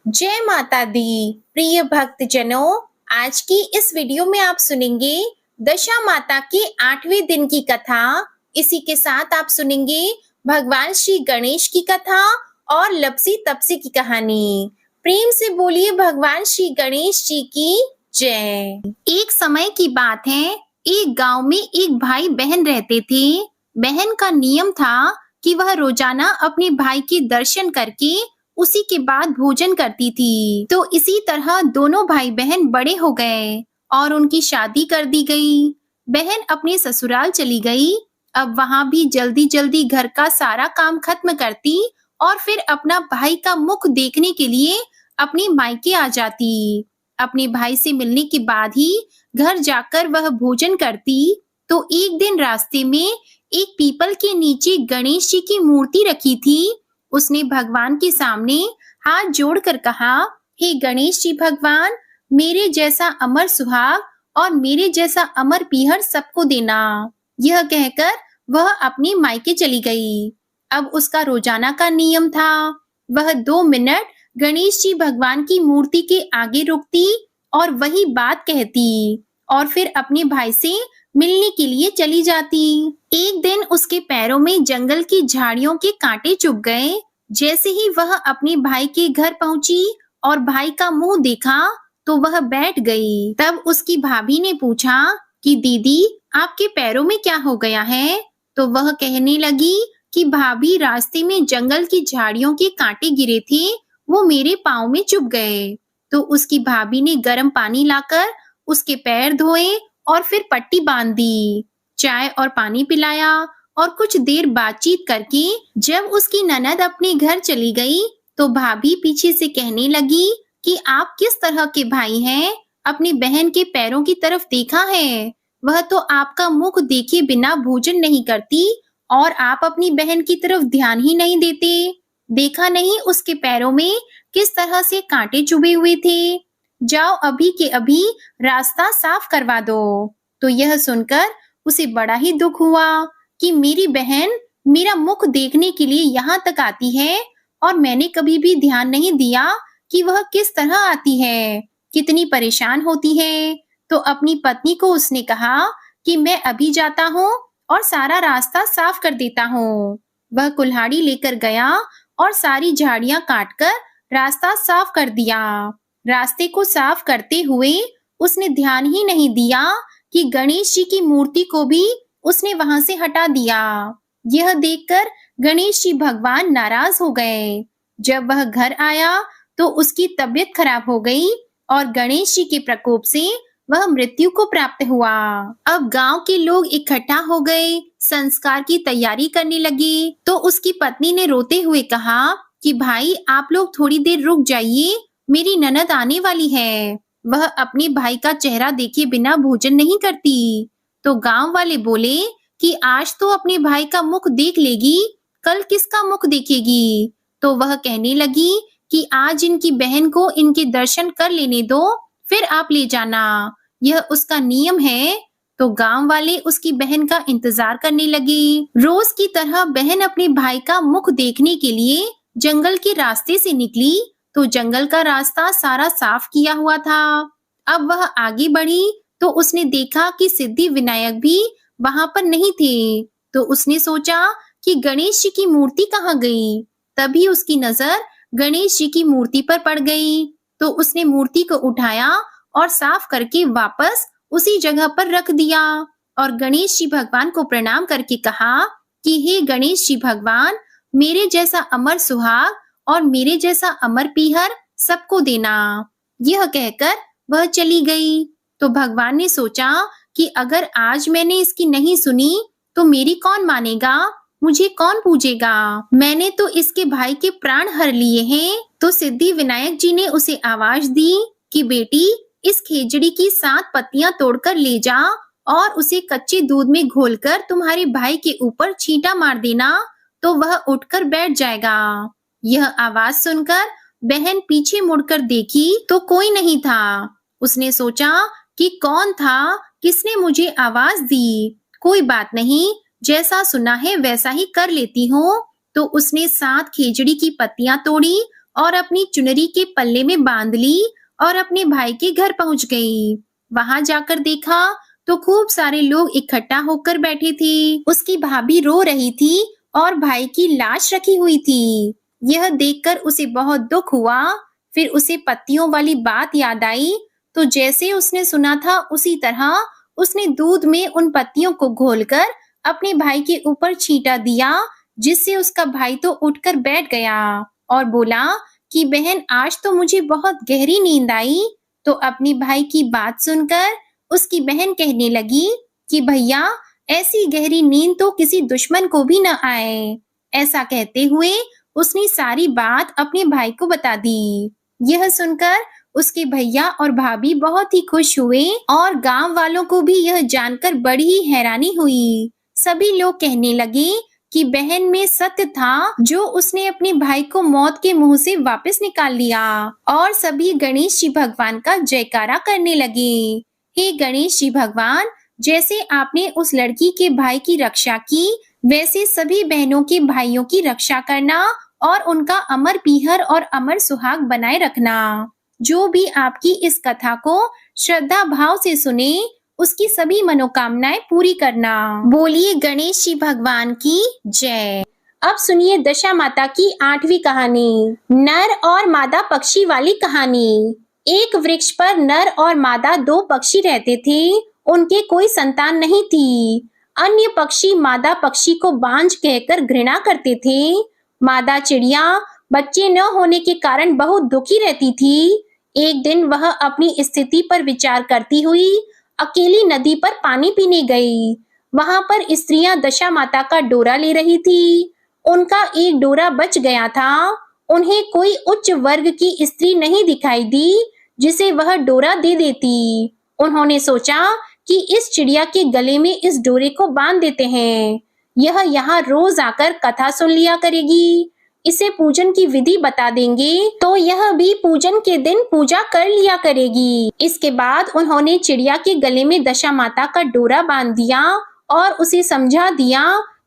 जय माता दी। प्रिय भक्तजनों, आज की इस वीडियो में आप सुनेंगे दशा माता के 8वें दिन की कथा। इसी के साथ आप सुनेंगे भगवान श्री गणेश की कथा और लपसी तपसी की कहानी। प्रेम से बोलिए भगवान श्री गणेश जी की जय। एक समय की बात है, एक गांव में एक भाई बहन रहते थे। बहन का नियम था कि वह रोजाना अपने भाई के दर्शन करके उसी के बाद भोजन करती थी। तो इसी तरह दोनों भाई बहन बड़े हो गए और उनकी शादी कर दी गई। बहन अपने ससुराल चली गई। अब वहां भी जल्दी जल्दी घर का सारा काम खत्म करती और फिर अपना भाई का मुख देखने के लिए अपने मायके आ जाती। अपने भाई से मिलने के बाद ही घर जाकर वह भोजन करती। तो एक दिन रास्ते में एक पीपल के नीचे गणेश जी की मूर्ति रखी थी। उसने भगवान के सामने हाथ जोड़कर कहा, हे गणेश जी भगवान, मेरे जैसा अमर सुहाग और मेरे जैसा अमर पीहर सबको देना। यह कहकर वह अपनी मायके चली गई। अब उसका रोजाना का नियम था, वह 2 मिनट गणेश जी भगवान की मूर्ति के आगे रुकती और वही बात कहती और फिर अपने भाई से मिलने के लिए चली जाती। एक दिन उसके पैरों में जंगल की झाड़ियों के कांटे चुभ गए। जैसे ही वह अपने भाई के घर पहुंची और भाई का मुंह देखा तो वह बैठ गई। तब उसकी भाभी ने पूछा कि दीदी, आपके पैरों में क्या हो गया है? तो वह कहने लगी कि भाभी, रास्ते में जंगल की झाड़ियों के कांटे गिरे थे, वो मेरे पाँव में चुभ गए। तो उसकी भाभी ने गर्म पानी लाकर उसके पैर धोए और फिर पट्टी बांध दी, चाय और पानी पिलाया और कुछ देर बातचीत करके जब उसकी ननद अपने घर चली गई तो भाभी पीछे से कहने लगी कि आप किस तरह के भाई हैं? अपनी बहन के पैरों की तरफ देखा है? वह तो आपका मुख देखे बिना भोजन नहीं करती और आप अपनी बहन की तरफ ध्यान ही नहीं देते। देखा नहीं उसके पैरों में किस तरह से कांटे चुभे हुए थे? जाओ अभी के अभी रास्ता साफ करवा दो। तो यह सुनकर उसे बड़ा ही दुख हुआ कि मेरी बहन मेरा मुख देखने के लिए यहाँ तक आती है और मैंने कभी भी ध्यान नहीं दिया कि वह किस तरह आती है, कितनी परेशान होती है। तो अपनी पत्नी को उसने कहा कि मैं अभी जाता हूँ और सारा रास्ता साफ कर देता हूँ। वह कुल्हाड़ी लेकर गया और सारी झाड़ियां काटकर रास्ता साफ कर दिया। रास्ते को साफ करते हुए उसने ध्यान ही नहीं दिया कि गणेश जी की मूर्ति को भी उसने वहां से हटा दिया। यह देखकर गणेश जी भगवान नाराज हो गए। जब वह घर आया तो उसकी तबीयत खराब हो गई और गणेश जी के प्रकोप से वह मृत्यु को प्राप्त हुआ। अब गांव के लोग इकट्ठा हो गए, संस्कार की तैयारी करने लगे। तो उसकी पत्नी ने रोते हुए कहा कि भाई, आप लोग थोड़ी देर रुक जाइए, मेरी ननद आने वाली है। वह अपने भाई का चेहरा देखे बिना भोजन नहीं करती। तो गांव वाले बोले कि आज तो अपने भाई का मुख देख लेगी, कल किसका मुख देखेगी? तो वह कहने लगी कि आज इनकी बहन को इनके दर्शन कर लेने दो, फिर आप ले जाना, यह उसका नियम है। तो गांव वाले उसकी बहन का इंतजार करने लगे। रोज की तरह बहन अपने भाई का मुख देखने के लिए जंगल के रास्ते से निकली। तो जंगल का रास्ता सारा साफ किया हुआ था। अब वह आगे बढ़ी तो उसने देखा कि सिद्धि विनायक भी वहां पर नहीं थे। तो उसने सोचा कि गणेश जी की मूर्ति कहाँ गई? तभी उसकी नजर गणेश जी की मूर्ति पर पड़ गई। तो उसने मूर्ति को उठाया और साफ करके वापस उसी जगह पर रख दिया और गणेश जी भगवान को प्रणाम करके कहा कि हे गणेश जी भगवान, मेरे जैसा अमर सुहाग और मेरे जैसा अमर पीहर सबको देना। यह कहकर वह चली गई। तो भगवान ने सोचा कि अगर आज मैंने इसकी नहीं सुनी तो मेरी कौन मानेगा, मुझे कौन पूजेगा? मैंने तो इसके भाई के प्राण हर लिए हैं। तो सिद्धि विनायक जी ने उसे आवाज दी कि बेटी, इस खेजड़ी की 7 पत्तियां तोड़कर ले जा और उसे कच्चे दूध में घोलकर तुम्हारे भाई के ऊपर छींटा मार देना, तो वह उठकर बैठ जाएगा। यह आवाज सुनकर बहन पीछे मुड़कर देखी तो कोई नहीं था। उसने सोचा कि कौन था, किसने मुझे आवाज दी? कोई बात नहीं, जैसा सुना है वैसा ही कर लेती हूँ। तो उसने 7 खेजड़ी की पत्तियां तोड़ी और अपनी चुनरी के पल्ले में बांध ली और अपने भाई के घर पहुंच गई। वहां जाकर देखा तो खूब सारे लोग इकट्ठा होकर बैठे थे। उसकी भाभी रो रही थी और भाई की लाश रखी हुई थी। यह देखकर उसे बहुत दुख हुआ। फिर उसे पत्तियों वाली बात याद आई, तो जैसे उसने सुना था उसी तरह उसने दूध में उन पत्तियों को घोलकर अपने भाई के ऊपर छींटा दिया, जिससे उसका भाई तो उठकर बैठ गया और बोला कि बहन, आज तो मुझे बहुत गहरी नींद आई। तो अपनी भाई की बात सुनकर उसकी बहन कहने लगी कि भैया, ऐसी गहरी नींद तो किसी दुश्मन को भी न आए। ऐसा कहते हुए उसने सारी बात अपने भाई को बता दी। यह सुनकर उसके भैया और भाभी बहुत ही खुश हुए और गांव वालों को भी यह जानकर बड़ी ही हैरानी हुई। सभी लोग कहने लगे कि बहन में सत्य था, जो उसने अपने भाई को मौत के मुंह से वापस निकाल लिया। और सभी गणेश जी भगवान का जयकारा करने लगे। हे गणेश जी भगवान, जैसे आपने उस लड़की के भाई की रक्षा की, वैसे सभी बहनों के भाइयों की रक्षा करना और उनका अमर पीहर और अमर सुहाग बनाए रखना। जो भी आपकी इस कथा को श्रद्धा भाव से सुने, उसकी सभी मनोकामनाएं पूरी करना। बोलिए गणेश जी भगवान की जय। अब सुनिए दशा माता की 8वीं कहानी, नर और मादा पक्षी वाली कहानी। एक वृक्ष पर नर और मादा 2 पक्षी रहते थे। उनके कोई संतान नहीं थी। अन्य पक्षी मादा पक्षी को बांझ कहकर घृणा करते थे। मादा चिड़िया बच्चे न होने के कारण बहुत दुखी रहती थी। एक दिन वह अपनी स्थिति पर विचार करती हुई अकेली नदी पर पानी पीने गई। वहां पर स्त्रियां दशा माता का डोरा ले रही थी। उनका एक डोरा बच गया था। उन्हें कोई उच्च वर्ग की स्त्री नहीं दिखाई दी जिसे वह डोरा दे देती। उन्होंने सोचा कि इस चिड़िया के गले में इस डोरे को बांध देते हैं। यह यहाँ रोज आकर कथा सुन लिया करेगी। इसे पूजन की विधि बता देंगे तो यह भी पूजन के दिन पूजा कर लिया करेगी। इसके बाद उन्होंने चिड़िया के गले में दशा माता का डोरा बांध दिया और उसे समझा दिया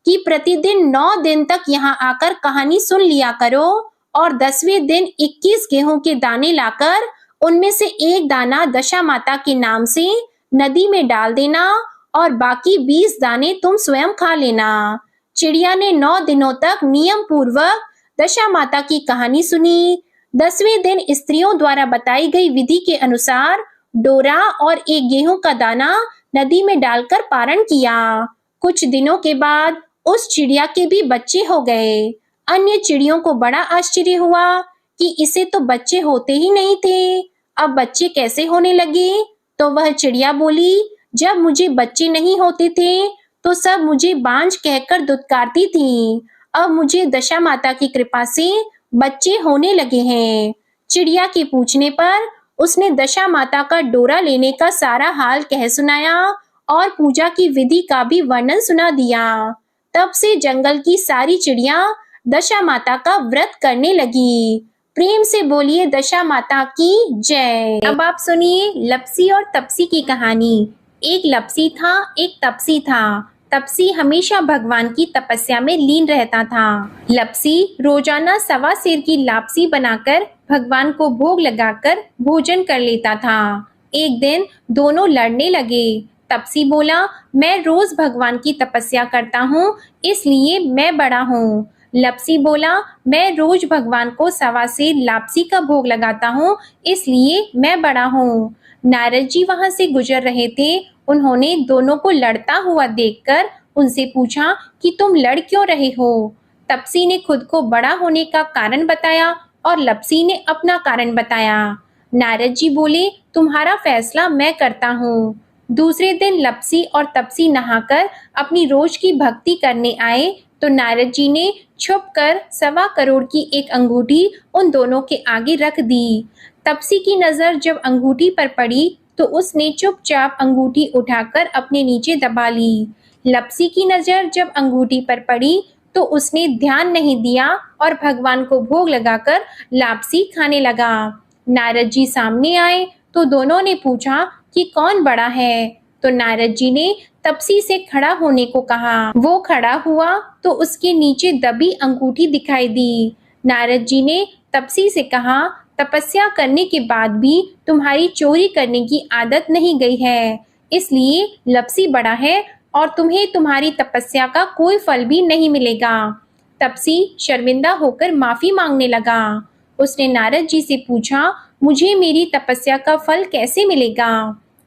कि प्रतिदिन 9 दिन तक यहाँ आकर कहानी सुन लिया करो और 10वें दिन 21 गेहूं के दाने लाकर उनमें से एक दाना दशा माता के नाम से नदी में डाल देना और बाकी 20 दाने तुम स्वयं खा लेना। चिड़िया ने 9 दिनों तक नियम पूर्वक दशा माता की कहानी सुनी। 10वें दिन स्त्रियों द्वारा बताई गई विधि के अनुसार डोरा और एक गेहूं का दाना नदी में डालकर पारण किया। कुछ दिनों के बाद उस चिड़िया के भी बच्चे हो गए। अन्य चिड़ियों को बड़ा आश्चर्य हुआ कि इसे तो बच्चे होते ही नहीं थे, अब बच्चे कैसे होने लगे। तो वह चिड़िया बोली, जब मुझे बच्चे नहीं होते थे तो सब मुझे बांझ कहकर दुत्कारती थी। अब मुझे दशा माता की कृपा से बच्चे होने लगे हैं। चिड़िया के पूछने पर उसने दशा माता का डोरा लेने का सारा हाल कह सुनाया और पूजा की विधि का भी वर्णन सुना दिया। तब से जंगल की सारी चिड़िया दशा माता का व्रत करने लगी। प्रेम से बोलिए दशा माता की जय। अब आप सुनिए लपसी और तपसी की कहानी। एक लपसी था, एक तपसी था। तपसी हमेशा भगवान की तपस्या में लीन रहता था। लपसी रोजाना 1.25 सेर की लापसी बनाकर भगवान को भोग लगाकर भोजन कर लेता था। एक दिन दोनों लड़ने लगे। तपसी बोला, मैं रोज भगवान की तपस्या करता हूँ, इसलिए मैं बड़ा हूँ। लपसी बोला, मैं रोज भगवान को 1.25 सेर लापसी का भोग लगाता हूँ, इसलिए मैं बड़ा हूँ। नारद जी वहां से गुजर रहे थे। उन्होंने दोनों को लड़ता हुआ देखकर उनसे पूछा कि तुम लड़ क्यों रहे हो। तपसी ने खुद को बड़ा होने का कारण बताया और लपसी ने अपना कारण बताया। नारद जी बोले, तुम्हारा फैसला मैं करता हूँ। दूसरे दिन लपसी और तपसी नहाकर अपनी रोज की भक्ति करने आए तो नारद जी ने छुपकर 1.25 करोड़ की एक अंगूठी उन दोनों के आगे रख दी। तपसी की नजर जब अंगूठी पर पड़ी तो उसने चुपचाप अंगूठी उठाकर अपने नीचे दबा ली। लपसी की नजर जब अंगूठी पर पड़ी तो उसने ध्यान नहीं दिया और भगवान को भोग लगाकर लापसी खाने लगा। नारद जी सामने आए तो दोनों ने पूछा कि कौन बड़ा है। तो नारद जी ने तपसी से खड़ा होने को कहा। वो खड़ा हुआ तो उसके नीचे दबी अंगूठी दिखाई दी। नारद जी ने तपसी से कहा, तपस्या करने के बाद भी तुम्हारी चोरी करने की आदत नहीं गई है, इसलिए लपसी बड़ा है और तुम्हें तुम्हारी तपस्या का कोई फल भी नहीं मिलेगा। तपसी शर्मिंदा होकर माफी मांगने लगा। उसने नारद जी से पूछा, मुझे मेरी तपस्या का फल कैसे मिलेगा?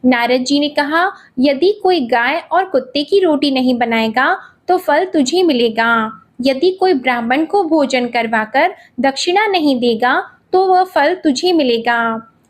नारद जी ने कहा, यदि कोई गाय और कुत्ते की रोटी नहीं बनाएगा तो फल तुझे मिलेगा। यदि कोई ब्राह्मण को भोजन करवाकर दक्षिणा नहीं देगा तो वह फल तुझे मिलेगा।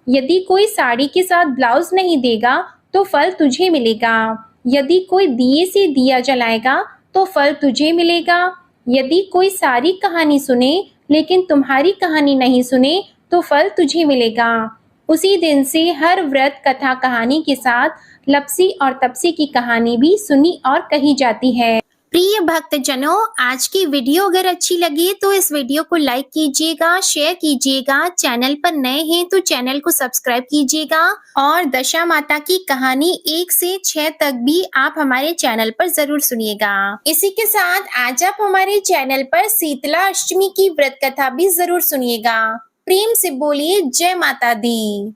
यदि कोई साड़ी के साथ ब्लाउज नहीं देगा तो फल तुझे मिलेगा। यदि कोई दिए से दिया जलाएगा तो फल तुझे मिलेगा। यदि कोई सारी कहानी सुने लेकिन तुम्हारी कहानी नहीं सुने तो फल तुझे मिलेगा। उसी दिन से हर व्रत कथा कहानी के साथ लपसी और तपसी की कहानी भी सुनी और कही जाती है। प्रिय भक्तजनों, आज की वीडियो अगर अच्छी लगी तो इस वीडियो को लाइक कीजिएगा, शेयर कीजिएगा। चैनल पर नए हैं तो चैनल को सब्सक्राइब कीजिएगा और दशा माता की कहानी 1 से 6 तक भी आप हमारे चैनल पर जरूर सुनिएगा। इसी के साथ आज आप हमारे चैनल पर शीतला अष्टमी की व्रत कथा भी जरूर सुनिएगा। प्रेम से बोलिए जय माता दी।